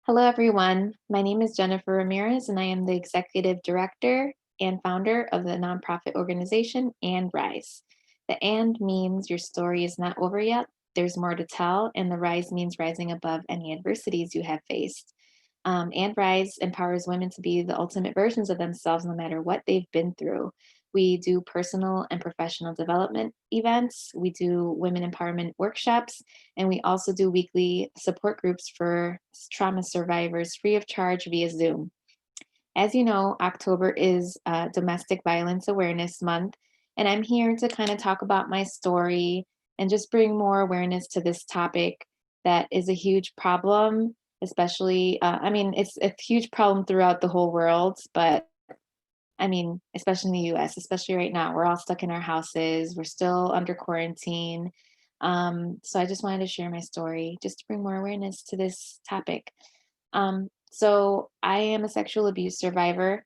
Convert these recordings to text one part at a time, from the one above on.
Hello, everyone. My name is Jennifer Ramirez, and I am the executive director and founder of the nonprofit organization And Rise. The and means your story is not over yet, there's more to tell, and the rise means rising above any adversities you have faced. And Rise empowers women to be the ultimate versions of themselves no matter what they've been through. We do personal and professional development events, we do women empowerment workshops, and we also do weekly support groups for trauma survivors free of charge via Zoom. As you know, October is Domestic Violence Awareness Month, and I'm here to kind of talk about my story and just bring more awareness to this topic that is a huge problem, especially, I mean, it's a huge problem throughout the whole world, but I mean, especially in the US, especially right now, we're all stuck in our houses, we're still under quarantine. So I just wanted to share my story just to bring more awareness to this topic. So I am a sexual abuse survivor.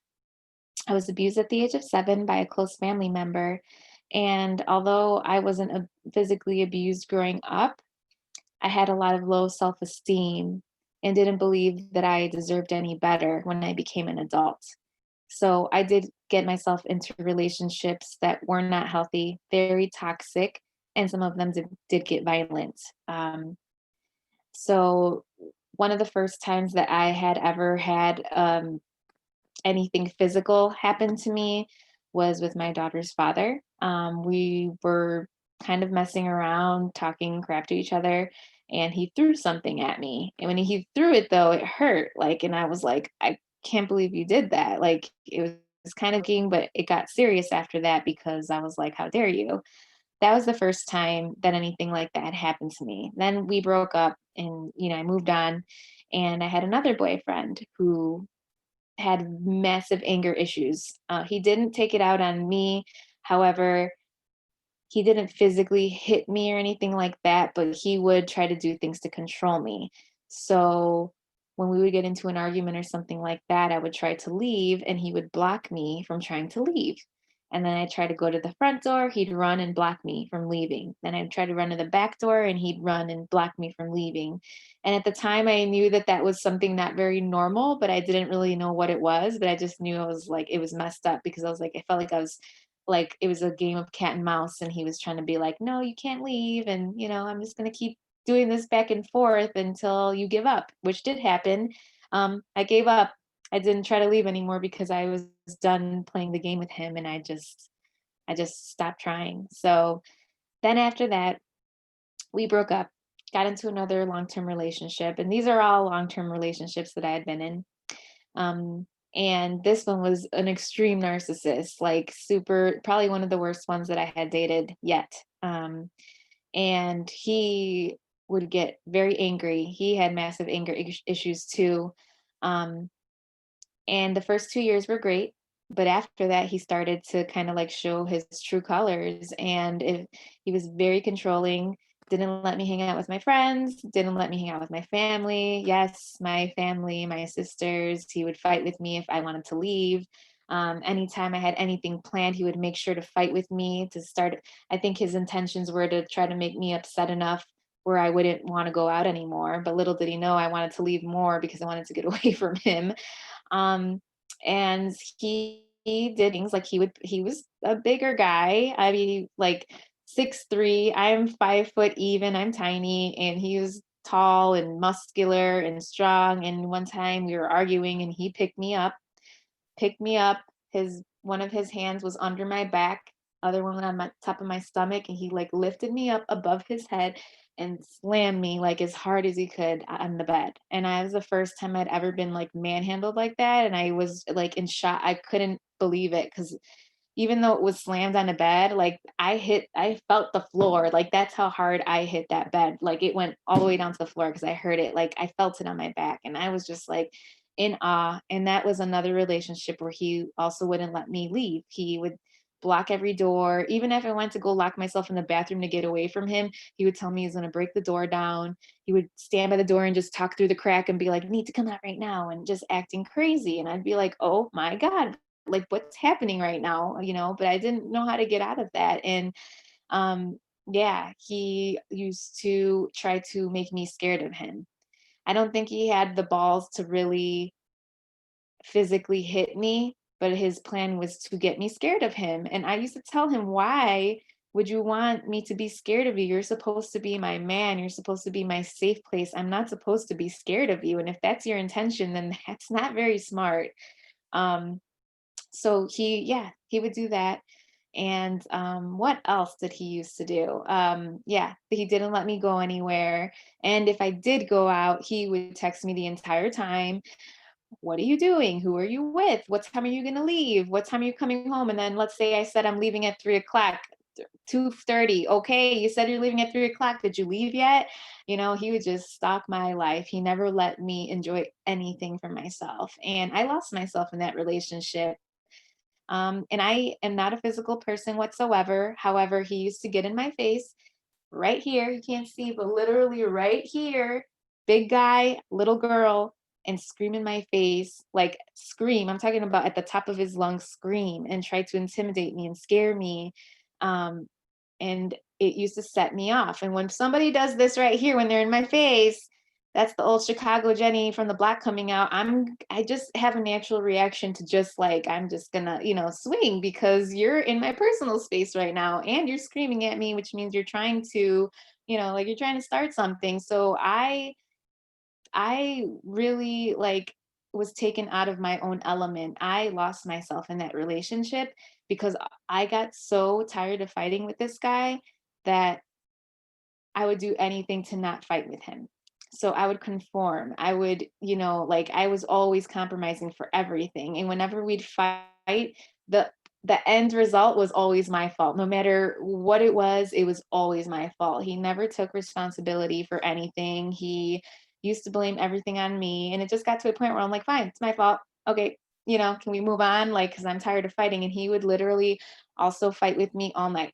I was abused at the age of 7 by a close family member. And although I wasn't physically abused growing up, I had a lot of low self esteem and didn't believe that I deserved any better when I became an adult. So I did get myself into relationships that were not healthy, very toxic, and some of them did get violent. So one of the first times that I had ever had anything physical happen to me was with my daughter's father. We were kind of messing around, talking crap to each other, and he threw something at me. And when he threw it, though, it hurt. And I was like, I can't believe you did that. Like, it was kind of game, but it got serious after that because I was like, how dare you? That was the first time that anything like that happened to me. Then we broke up and, I moved on and I had another boyfriend who had massive anger issues. He didn't take it out on me. However, he didn't physically hit me or anything like that, but he would try to do things to control me. So when we would get into an argument or something like that, I would try to leave and he would block me from trying to leave. And then I'd try to go to the front door, he'd run and block me from leaving. Then I'd try to run to the back door and he'd run and block me from leaving. And at the time, I knew that that was something not very normal, but I didn't really know what it was. But I just knew I was like, it was messed up because I was like, I felt like I was like it was a game of cat and mouse and he was trying to be like, no, you can't leave, and I'm just going to keep doing this back and forth until you give up, which did happen. I gave up. I didn't try to leave anymore because I was done playing the game with him, and I just stopped trying. So then after that, we broke up, got into another long-term relationship, and these are all long-term relationships that I had been in. um, and this one was an extreme narcissist, like super, probably one of the worst ones that I had dated yet. And he would get very angry. He had massive anger issues too. Um, and the first 2 years were great. But after that, he started to kind of like show his true colors. And he was very controlling, didn't let me hang out with my friends, didn't let me hang out with my family. Yes, my family, my sisters. He would fight with me if I wanted to leave. Anytime I had anything planned, he would make sure to fight with me to start. I think his intentions were to try to make me upset enough where I wouldn't want to go out anymore. But little did he know I wanted to leave more because I wanted to get away from him. Um, and he did things like he was a bigger guy. I mean, like 6'3". I'm 5 foot even. I'm tiny, and he was tall and muscular and strong. And one time we were arguing, and he picked me up. His one of his hands was under my back, other one on my top of my stomach, and he like lifted me up above his head and slammed me like as hard as he could on the bed. And I was the first time I'd ever been like manhandled like that. And I was like in shock. I couldn't believe it because even though it was slammed on the bed, like I felt the floor. Like that's how hard I hit that bed. Like it went all the way down to the floor because I heard it. Like I felt it on my back. And I was just like in awe. And that was another relationship where he also wouldn't let me leave. He would block every door. Even if I went to go lock myself in the bathroom to get away from him, he would tell me he's gonna break the door down. He would stand by the door and just talk through the crack and be like, "You need to come out right now," and just acting crazy. And I'd be like, "Oh my God, like what's happening right now?" But I didn't know how to get out of that. And yeah, he used to try to make me scared of him. I don't think he had the balls to really physically hit me, but his plan was to get me scared of him. And I used to tell him, why would you want me to be scared of you? You're supposed to be my man. You're supposed to be my safe place. I'm not supposed to be scared of you. And if that's your intention, then that's not very smart. Um, so yeah, he would do that. And what else did he used to do? Yeah, he didn't let me go anywhere. And if I did go out, he would text me the entire time. What are you doing? Who are you with? What time are you going to leave? What time are you coming home? And then let's say I said I'm leaving at 3 o'clock. 2:30. Okay, you said you're leaving at 3 o'clock. Did you leave yet? He would just stalk my life. He never let me enjoy anything for myself. And I lost myself in that relationship. And I am not a physical person whatsoever. However, he used to get in my face right here. You can't see, but literally right here, big guy, little girl, and scream in my face, like scream. I'm talking about at the top of his lungs, scream and try to intimidate me and scare me. Um, and it used to set me off. And when somebody does this right here, when they're in my face, that's the old Chicago Jenny from the block coming out. I just have a natural reaction to just like, I'm just gonna, swing because you're in my personal space right now and you're screaming at me, which means you're trying to, like you're trying to start something. So I really like was taken out of my own element. I lost myself in that relationship because I got so tired of fighting with this guy that I would do anything to not fight with him. So I would conform. I would, like I was always compromising for everything. And whenever we'd fight, the the end result was always my fault. No matter what it was always my fault. He never took responsibility for anything. He used to blame everything on me. And it just got to a point where I'm like, fine, it's my fault. Okay, can we move on? Like, because I'm tired of fighting. And he would literally also fight with me all night.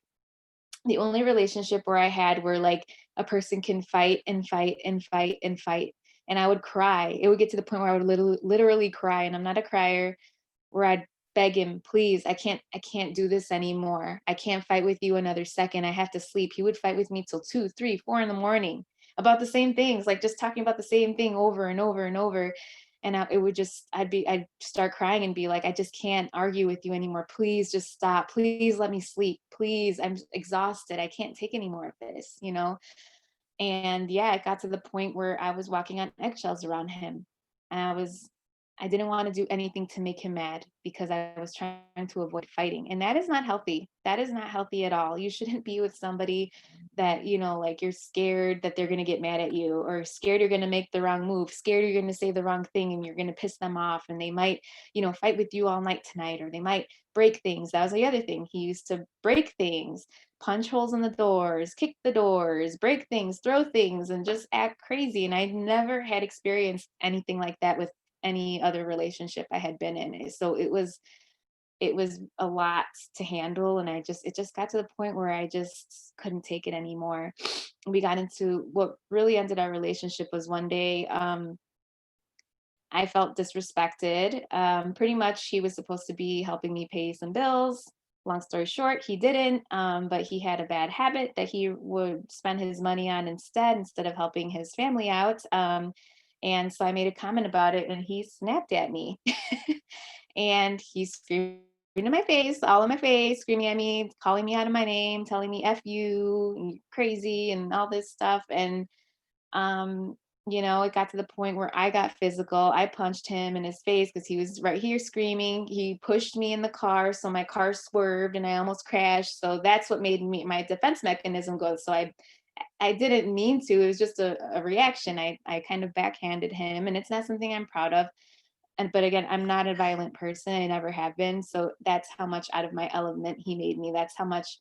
The only relationship where I had where like a person can fight and fight and fight and fight. And I would cry. It would get to the point where I would literally cry. And I'm not a crier, where I'd beg him, please, I can't do this anymore. I can't fight with you another second. I have to sleep. He would fight with me till 2, 3, 4 in the morning about the same things, like just talking about the same thing over and over and over. And it would just, I'd start crying and be like, I just can't argue with you anymore. Please just stop. Please let me sleep. Please, I'm exhausted. I can't take any more of this. And yeah, it got to the point where I was walking on eggshells around him. And I didn't want to do anything to make him mad because I was trying to avoid fighting. And that is not healthy. That is not healthy at all. You shouldn't be with somebody that, like you're scared that they're going to get mad at you, or scared you're going to make the wrong move, scared you're going to say the wrong thing and you're going to piss them off, and they might, fight with you all night tonight, or they might break things. That was the other thing. He used to break things, punch holes in the doors, kick the doors, break things, throw things, and just act crazy. And I never had experienced anything like that with any other relationship I had been in. So it was a lot to handle. And it just got to the point where I just couldn't take it anymore. We got into what really ended our relationship was one day, I felt disrespected. Pretty much, he was supposed to be helping me pay some bills. Long story short, he didn't, but he had a bad habit that he would spend his money on instead of helping his family out. And so I made a comment about it, and he snapped at me. And he screamed in my face, all in my face, screaming at me, calling me out of my name, telling me F you, and you're crazy, and all this stuff. And um, it got to the point where I got physical. I punched him in his face because he was right here screaming. He pushed me in the car, so my car swerved and I almost crashed. So that's what made me my defense mechanism go. So I didn't mean to. It was just a reaction. I kind of backhanded him, and it's not something I'm proud of. But again, I'm not a violent person. I never have been. So that's how much out of my element he made me. That's how much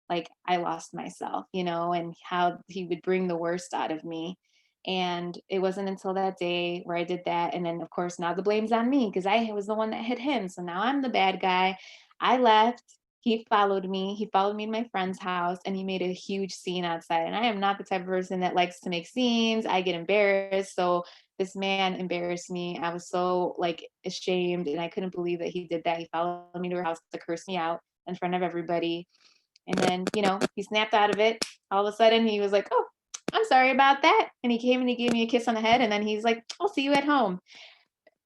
like I lost myself, and how he would bring the worst out of me. And it wasn't until that day where I did that. And then, of course, now the blame's on me because I was the one that hit him. So now I'm the bad guy. I left. He followed me. He followed me to my friend's house, and he made a huge scene outside. And I am not the type of person that likes to make scenes. I get embarrassed. So this man embarrassed me. I was so like ashamed, and I couldn't believe that he did that. He followed me to her house to curse me out in front of everybody. And then, he snapped out of it. All of a sudden he was like, oh, I'm sorry about that. And he came and he gave me a kiss on the head. And then he's like, I'll see you at home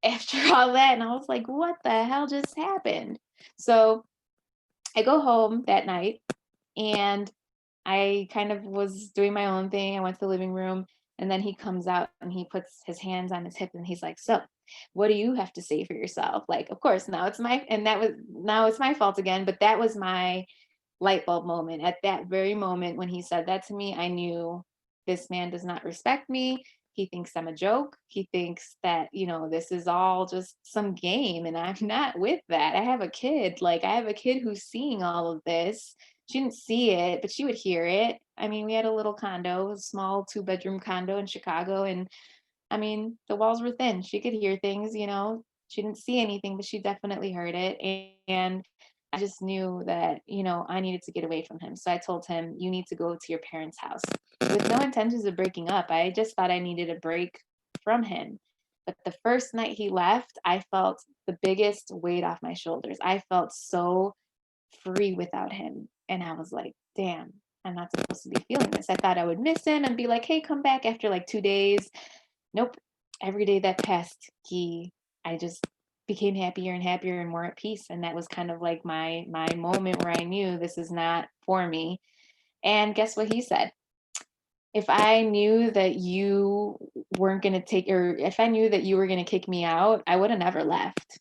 after all that. And I was like, what the hell just happened? So I go home that night and I kind of was doing my own thing. I went to the living room and then he comes out and he puts his hands on his hip and he's like, "So, what do you have to say for yourself?" Like, of course, now it's my and that was now it's my fault again, but that was my light bulb moment. At that very moment when he said that to me, I knew this man does not respect me. He thinks I'm a joke. He thinks that, this is all just some game. And I'm not with that. I have a kid. Like, I have a kid who's seeing all of this. She didn't see it, but she would hear it. I mean, we had a little condo, a small 2-bedroom condo in Chicago. And I mean, the walls were thin. She could hear things. She didn't see anything, but she definitely heard it. And I just knew that, I needed to get away from him. So I told him, you need to go to your parents' house with no intentions of breaking up. I just thought I needed a break from him. But the first night he left, I felt the biggest weight off my shoulders. I felt so free without him. And I was like, damn, I'm not supposed to be feeling this. I thought I would miss him and be like, hey, come back after like 2 days. Nope. Every day that passed, I just became happier and happier and more at peace. And that was kind of like my moment where I knew this is not for me. And guess what he said? If I knew that you weren't going to take, or if I knew that you were going to kick me out, I would have never left.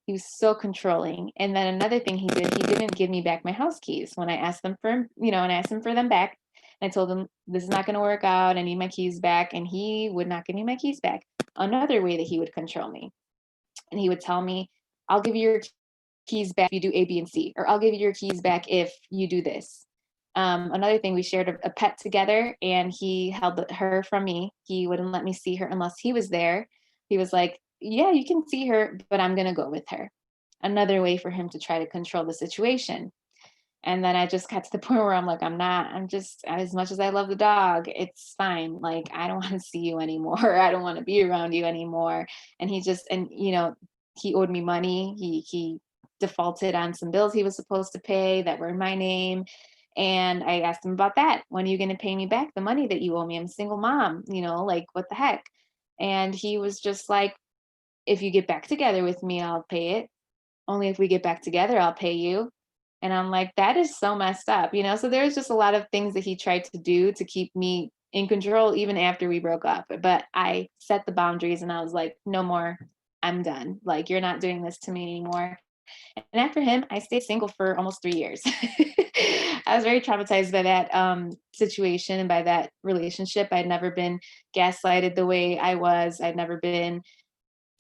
He was so controlling. And then another thing he did, he didn't give me back my house keys when I asked them and I asked him for them back. And I told him, this is not going to work out. I need my keys back. And he would not give me my keys back. Another way that he would control me. And he would tell me, I'll give you your keys back if you do A, B, and C, or I'll give you your keys back if you do this. Another thing, we shared a pet together and he held her from me. He wouldn't let me see her unless he was there. He was like, yeah, you can see her, but I'm going to go with her. Another way for him to try to control the situation. And then I just got to the point where I'm just, as much as I love the dog, it's fine. Like, I don't want to see you anymore. I don't want to be around you anymore. And he owed me money. He defaulted on some bills he was supposed to pay that were in my name. And I asked him about that. When are you going to pay me back the money that you owe me? I'm a single mom, like what the heck? And he was just like, if you get back together with me, I'll pay it. Only if we get back together, I'll pay you. And I'm like, that is so messed up. So there's just a lot of things that he tried to do to keep me in control, even after we broke up. But I set the boundaries and I was like, no more. I'm done. Like, you're not doing this to me anymore. And after him, I stayed single for almost 3 years. I was very traumatized by that situation and by that relationship. I'd never been gaslighted the way I was. I'd never been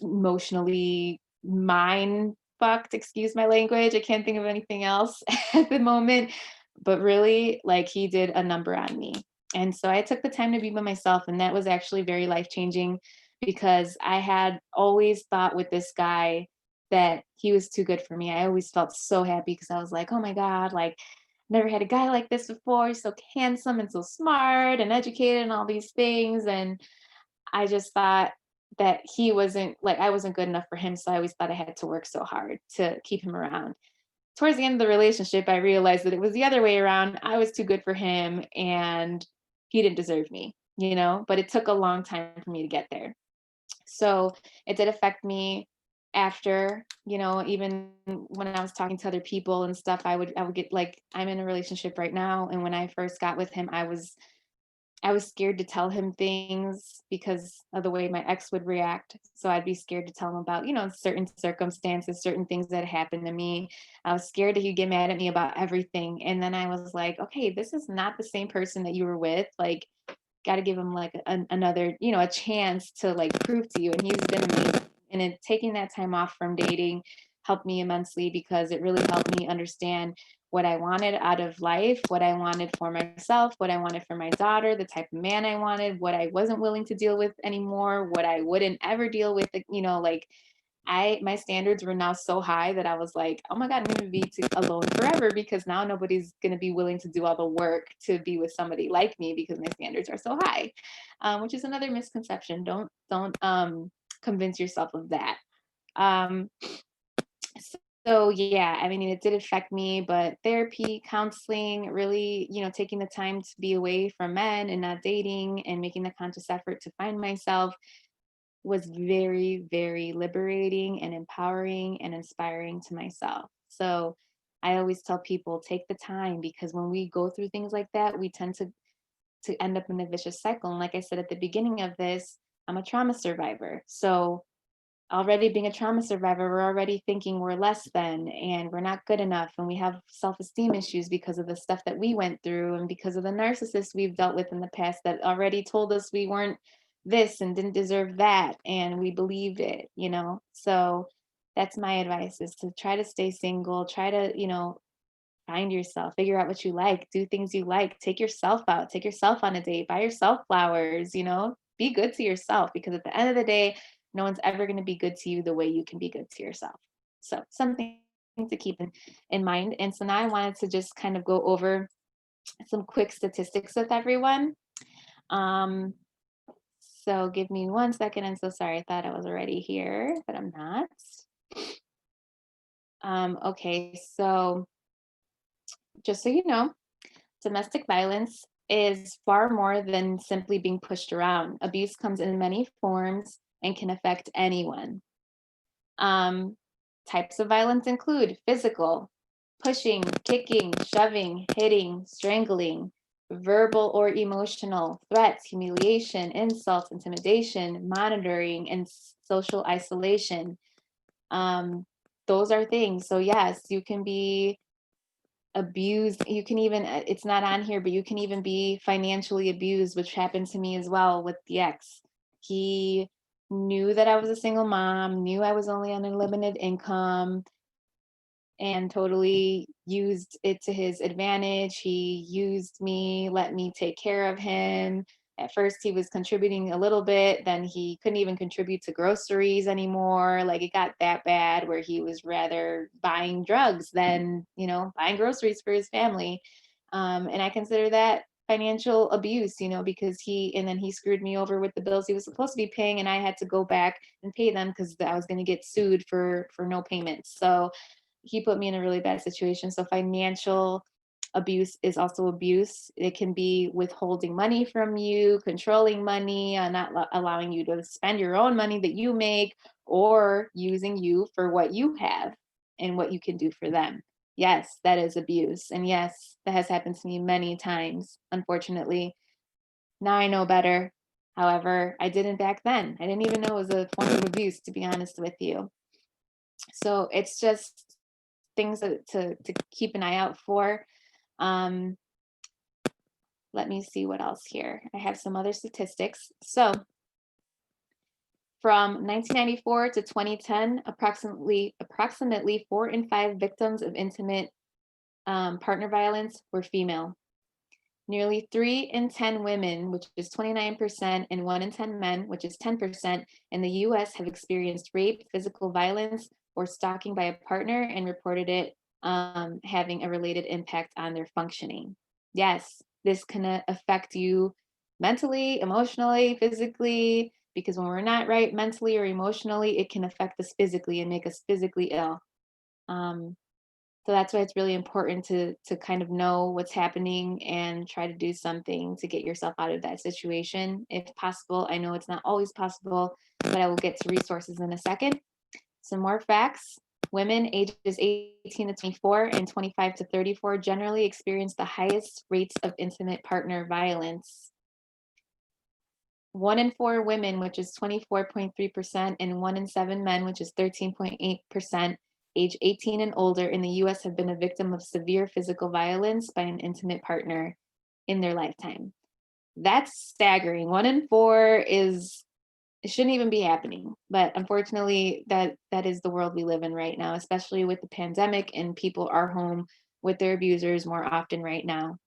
emotionally mind fucked, excuse my language. I can't think of anything else at the moment. But really, like, he did a number on me. And so I took the time to be by myself. And that was actually very life changing because I had always thought with this guy that he was too good for me. I always felt so happy because I was like, oh my God, like, never had a guy like this before. He's so handsome and so smart and educated and all these things. And I just thought that he wasn't like, I wasn't good enough for him. So I always thought I had to work so hard to keep him around. Towards the end of the relationship, I realized that it was the other way around. I was too good for him and he didn't deserve me, but it took a long time for me to get there. So it did affect me after, even when I was talking to other people and stuff, I would get like, I'm in a relationship right now. And when I first got with him, I was scared to tell him things because of the way my ex would react. So I'd be scared to tell him about, certain circumstances, certain things that happened to me. I was scared that he'd get mad at me about everything. And then I was like, okay, this is not the same person that you were with. Like, got to give him like another, a chance to like prove to you. And he's been amazing. And taking that time off from dating helped me immensely because it really helped me understand what I wanted out of life, what I wanted for myself, what I wanted for my daughter, the type of man I wanted, what I wasn't willing to deal with anymore, what I wouldn't ever deal with, like my standards were now so high that I was like, oh my God, I'm going to be alone forever because now nobody's going to be willing to do all the work to be with somebody like me because my standards are so high, which is another misconception. Don't convince yourself of that. Um, So yeah, I mean, it did affect me, but therapy, counseling, really, taking the time to be away from men and not dating and making the conscious effort to find myself was very, very liberating and empowering and inspiring to myself. So I always tell people take the time because when we go through things like that, we tend to end up in a vicious cycle. And like I said at the beginning of this, I'm a trauma survivor. So already being a trauma survivor, we're already thinking we're less than and we're not good enough. And we have self esteem issues because of the stuff that we went through and because of the narcissists we've dealt with in the past that already told us we weren't this and didn't deserve that. And we believed it. So that's my advice is to try to stay single, try to, find yourself, figure out what you like, do things you like, take yourself out, take yourself on a date, buy yourself flowers, be good to yourself because at the end of the day, no one's ever going to be good to you the way you can be good to yourself. So, something to keep in mind. And so now I wanted to just kind of go over some quick statistics with everyone. Um, so, give me 1 second. I'm so sorry. I thought I was already here, but I'm not. Okay, so just so you know, domestic violence is far more than simply being pushed around. Abuse comes in many forms and can affect anyone. Um, Types of violence include physical, pushing, kicking, shoving, hitting, strangling, verbal or emotional, threats, humiliation, insults, intimidation, monitoring, and social isolation. Um, those are things. So, yes, you can be abused. You can even, it's not on here, but you can even be financially abused, which happened to me as well with the ex. He knew that I was a single mom, knew I was only on a limited income, and totally used it to his advantage. He used me, let me take care of him. At first, he was contributing a little bit, then he couldn't even contribute to groceries anymore. Like it got that bad where he was rather buying drugs than, buying groceries for his family. And I consider that financial abuse, because and then he screwed me over with the bills he was supposed to be paying, and I had to go back and pay them because I was going to get sued for no payments. So he put me in a really bad situation. So financial abuse is also abuse. It can be withholding money from you, controlling money, not allowing you to spend your own money that you make, or using you for what you have and what you can do for them. Yes, that is abuse. And yes, that has happened to me many times, unfortunately. Now I know better. However, I didn't back then. I didn't even know it was a form of abuse, to be honest with you. So it's just things to keep an eye out for. Um, Let me see what else here. I have some other statistics. So from 1994 to 2010, approximately 4 in 5 victims of intimate partner violence were female. Nearly 3 in 10 women, which is 29%, and 1 in 10 men, which is 10%, in the US have experienced rape, physical violence, or stalking by a partner and reported it having a related impact on their functioning. Yes, this can affect you mentally, emotionally, physically, because when we're not right mentally or emotionally, it can affect us physically and make us physically ill. Um, so that's why it's really important to kind of know what's happening and try to do something to get yourself out of that situation if possible. I know it's not always possible, but I will get to resources in a second. Some more facts. Women ages 18 to 24 and 25 to 34 generally experience the highest rates of intimate partner violence. 1 in 4 women, which is 24.3%, and 1 in 7 men, which is 13.8%, age 18 and older in the US have been a victim of severe physical violence by an intimate partner in their lifetime. That's staggering. 1 in 4 is it shouldn't even be happening. But unfortunately, that is the world we live in right now, especially with the pandemic and people are home with their abusers more often right now.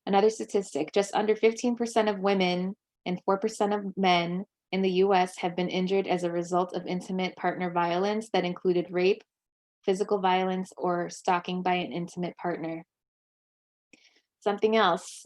Another statistic, just under 15% of women and 4% of men in the US have been injured as a result of intimate partner violence that included rape, physical violence, or stalking by an intimate partner. Something else,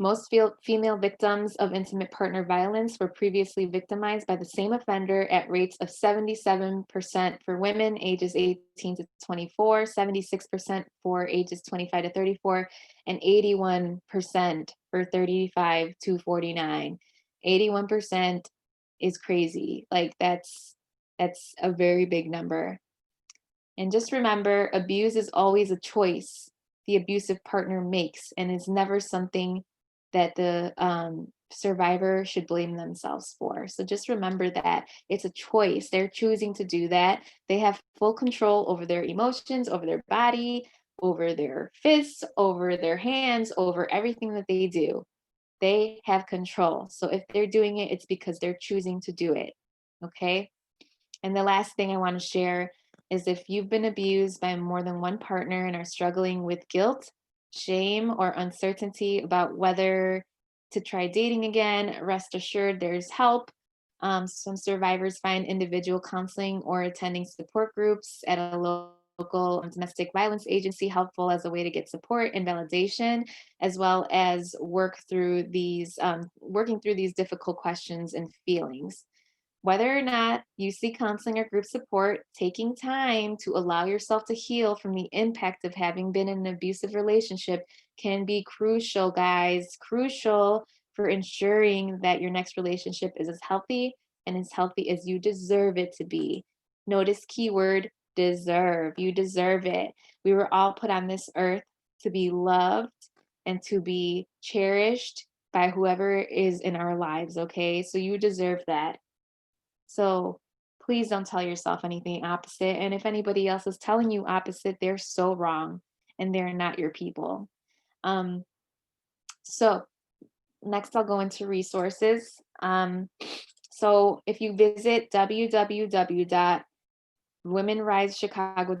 Most female victims of intimate partner violence were previously victimized by the same offender at rates of 77% for women ages 18 to 24, 76% for ages 25 to 34, and 81% for 35 to 49. 81% is crazy. Like that's a very big number. And just remember, abuse is always a choice the abusive partner makes and is never something that the survivor should blame themselves for. So just remember that it's a choice. They're choosing to do that. They have full control over their emotions, over their body, over their fists, over their hands, over everything that they do. They have control. So if they're doing it, it's because they're choosing to do it. Okay. And the last thing I want to share is if you've been abused by more than one partner and are struggling with guilt, shame, or uncertainty about whether to try dating again, rest assured there's help. Some survivors find individual counseling or attending support groups at a local domestic violence agency helpful as a way to get support and validation, as well as working through these difficult questions and feelings. Whether or not you seek counseling or group support, taking time to allow yourself to heal from the impact of having been in an abusive relationship can be crucial, guys, crucial for ensuring that your next relationship is as healthy as you deserve it to be. Notice keyword deserve. You deserve it. We were all put on this earth to be loved and to be cherished by whoever is in our lives, okay? So you deserve that. So please don't tell yourself anything opposite. And if anybody else is telling you opposite, they're so wrong and they're not your people. Um, so next, I'll go into resources. So if you visit www.womenrisechicago.org,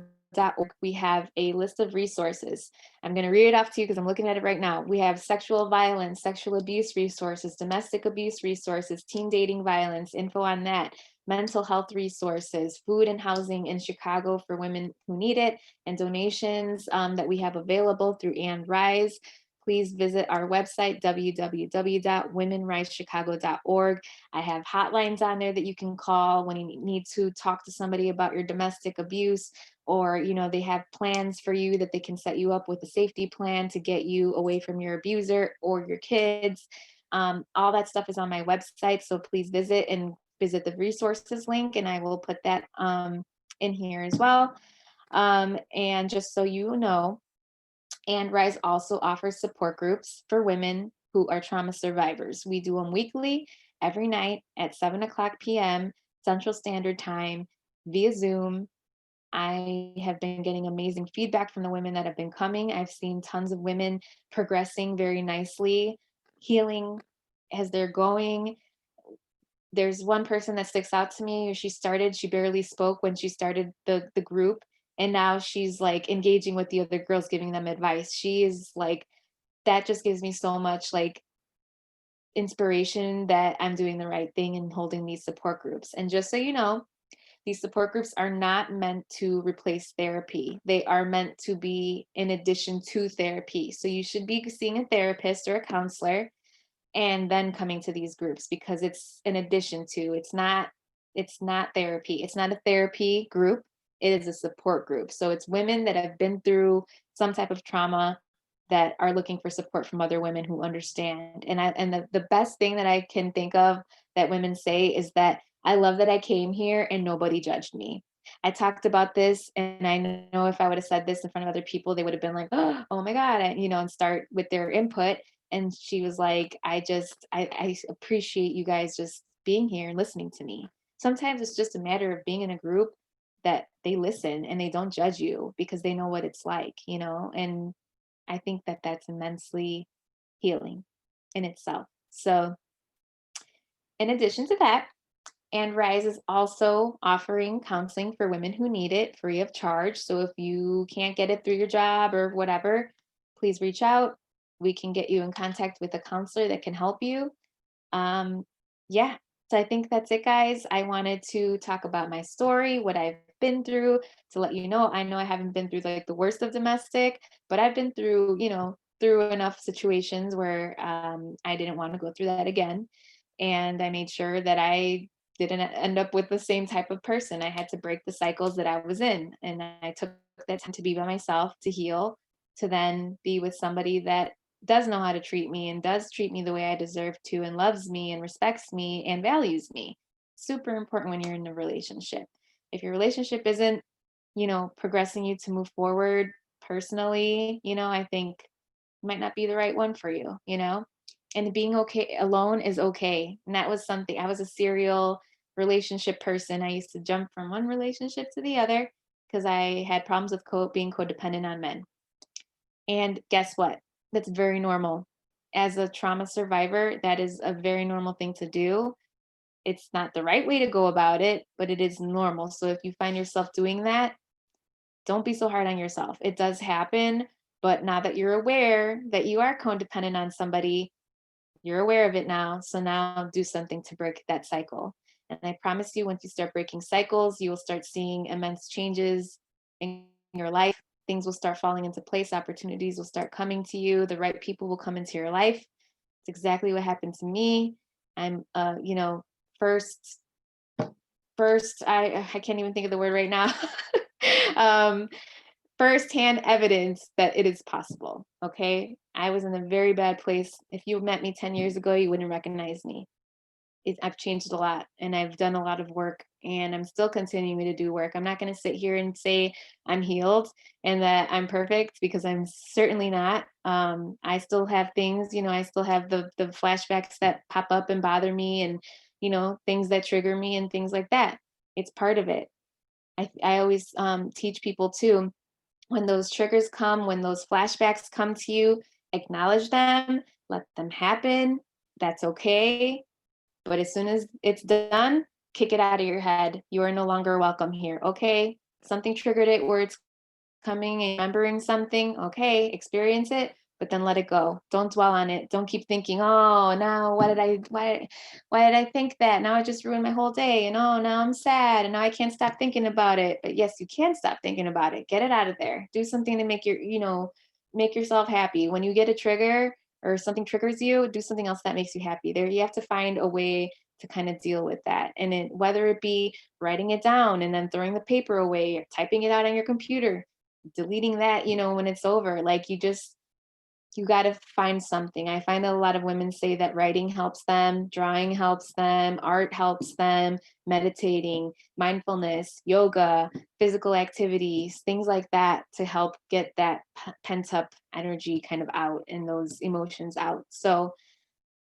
we have a list of resources. I'm going to read it off to you because I'm looking at it right now. We have sexual violence, sexual abuse resources, domestic abuse resources, teen dating violence, info on that, mental health resources, food and housing in Chicago for women who need it, and donations that we have available through And Rise. Please visit our website, www.womenrisechicago.org. I have hotlines on there that you can call when you need to talk to somebody about your domestic abuse, or they have plans for you that they can set you up with a safety plan to get you away from your abuser or your kids. All that stuff is on my website, so please visit the resources link, and I will put that in here as well. And just so you know, And Rise also offers support groups for women who are trauma survivors. We do them weekly, every night at 7:00 p.m. Central Standard Time via Zoom. I have been getting amazing feedback from the women that have been coming. I've seen tons of women progressing very nicely, healing as they're going. There's one person that sticks out to me. She barely spoke when she started the group, and now she's like engaging with the other girls, giving them advice. She is like, that just gives me so much like inspiration that I'm doing the right thing and holding these support groups. And just so you know, these support groups are not meant to replace therapy. They are meant to be in addition to therapy. So you should be seeing a therapist or a counselor and then coming to these groups, because it's in addition to, it's not therapy. It's not a therapy group. It is a support group. So it's women that have been through some type of trauma that are looking for support from other women who understand. And the best thing that I can think of that women say is that I love that I came here and nobody judged me. I talked about this, and I know if I would have said this in front of other people, they would have been like, oh my God, and start with their input. And she was like, I appreciate you guys just being here and listening to me. Sometimes it's just a matter of being in a group that they listen and they don't judge you because they know what it's like. And I think that that's immensely healing in itself. So, in addition to that, And Rise is also offering counseling for women who need it free of charge. So if you can't get it through your job or whatever, please reach out. We can get you in contact with a counselor that can help you. Um, yeah, so I think that's it, guys. I wanted to talk about my story, what I've been through, to let you know. I know I haven't been through like the worst of domestic, but I've been through, through enough situations where I didn't want to go through that again. And I made sure that I didn't end up with the same type of person. I had to break the cycles that I was in. And I took that time to be by myself, to heal, to then be with somebody that does know how to treat me and does treat me the way I deserve to and loves me and respects me and values me. Super important when you're in a relationship. If your relationship isn't, progressing you to move forward personally, I think might not be the right one for you. And being okay alone is okay. And that was something, I was a serial relationship person. I used to jump from one relationship to the other because I had problems with being codependent on men. And guess what? That's very normal. As a trauma survivor, that is a very normal thing to do. It's not the right way to go about it, but it is normal. So if you find yourself doing that, don't be so hard on yourself. It does happen, but now that you're aware that you are codependent on somebody, you're aware of it now. So now do something to break that cycle. And I promise you, once you start breaking cycles, you will start seeing immense changes in your life. Things will start falling into place. Opportunities will start coming to you. The right people will come into your life. It's exactly what happened to me. I'm, first, I can't even think of the word right now. um, Firsthand evidence that it is possible. Okay. I was in a very bad place. If you met me 10 years ago, you wouldn't recognize me. I've changed a lot and I've done a lot of work and I'm still continuing to do work. I'm not going to sit here and say I'm healed and that I'm perfect because I'm certainly not. I still have things, I still have the flashbacks that pop up and bother me and, things that trigger me and things like that. It's part of it. I always teach people too, when those triggers come, when those flashbacks come to you, acknowledge them, let them happen. That's okay. But as soon as it's done, kick it out of your head. You are no longer welcome here. Okay. Something triggered it where it's coming and remembering something. Okay. Experience it, but then let it go. Don't dwell on it. Don't keep thinking, oh, now why did I think that? Now I just ruined my whole day. And oh, now I'm sad. And now I can't stop thinking about it. But yes, you can stop thinking about it. Get it out of there. Do something to make yourself happy. When you get a trigger, or something triggers you, do something else that makes you happy. There, you have to find a way to kind of deal with that. And whether it be writing it down and then throwing the paper away, or typing it out on your computer, deleting that, when it's over, like you got to find something. I find that a lot of women say that writing helps them, drawing helps them, art helps them, meditating, mindfulness, yoga, physical activities, things like that to help get that pent up energy kind of out and those emotions out. So,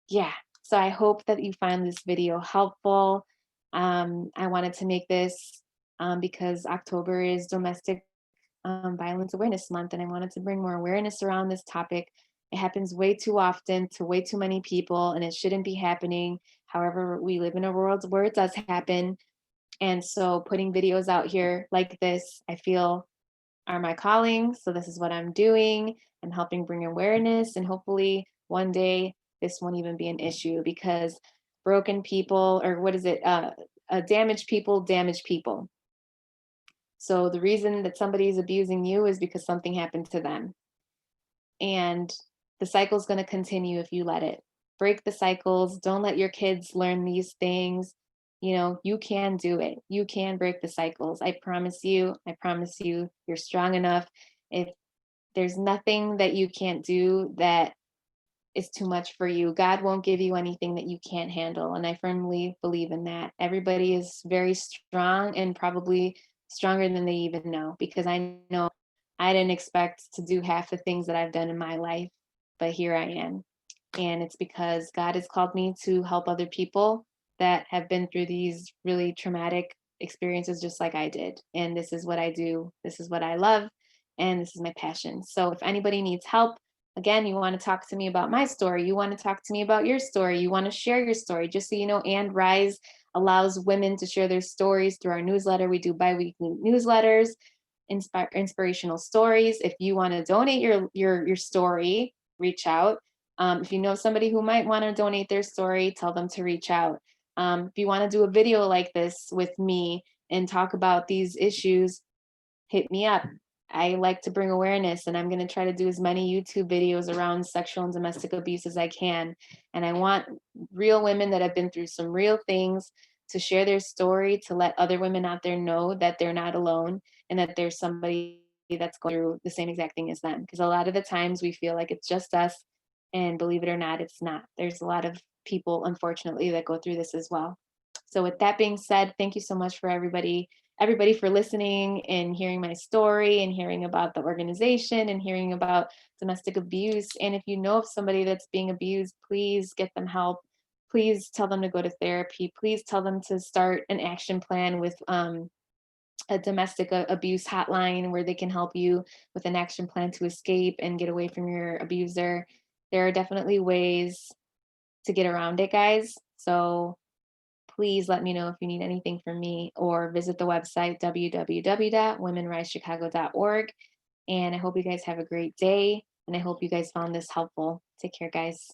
yeah. So I hope that you find this video helpful. I wanted to make this because October is Domestic Violence Awareness Month, and I wanted to bring more awareness around this topic. It happens way too often to way too many people, and it shouldn't be happening. However, we live in a world where it does happen. And so putting videos out here like this, I feel are my calling. So this is what I'm doing. I'm helping bring awareness, and hopefully one day this won't even be an issue because broken people, or what is it? Damaged people damage people. So the reason that somebody is abusing you is because something happened to them. And the cycle is going to continue if you let it. Break the cycles. Don't let your kids learn these things. You can do it. You can break the cycles. I promise you. I promise you, you're strong enough. If there's nothing that you can't do that is too much for you, God won't give you anything that you can't handle. And I firmly believe in that. Everybody is very strong and probably stronger than they even know, because I know I didn't expect to do half the things that I've done in my life, but here I am. And it's because God has called me to help other people that have been through these really traumatic experiences just like I did. And this is what I do. This is what I love. And this is my passion. So if anybody needs help, again, you want to talk to me about my story, you want to talk to me about your story, you want to share your story, just so you know, And Rise allows women to share their stories through our newsletter. We do bi-weekly newsletters, inspirational stories. If you want to donate your story, reach out. If you know somebody who might want to donate their story, tell them to reach out. If you want to do a video like this with me and talk about these issues, hit me up. I like to bring awareness, and I'm going to try to do as many YouTube videos around sexual and domestic abuse as I can. And I want real women that have been through some real things to share their story, to let other women out there know that they're not alone and that there's somebody that's going through the same exact thing as them. Because a lot of the times we feel like it's just us, and believe it or not, it's not. There's a lot of people, unfortunately, that go through this as well. So, with that being said, thank you so much for everybody for listening and hearing my story and hearing about the organization and hearing about domestic abuse. And if you know of somebody that's being abused, please get them help. Please tell them to go to therapy. Please tell them to start an action plan with a domestic abuse hotline where they can help you with an action plan to escape and get away from your abuser. There are definitely ways to get around it, guys. So please let me know if you need anything from me or visit the website www.womenrisechicago.org. And I hope you guys have a great day. And I hope you guys found this helpful. Take care, guys.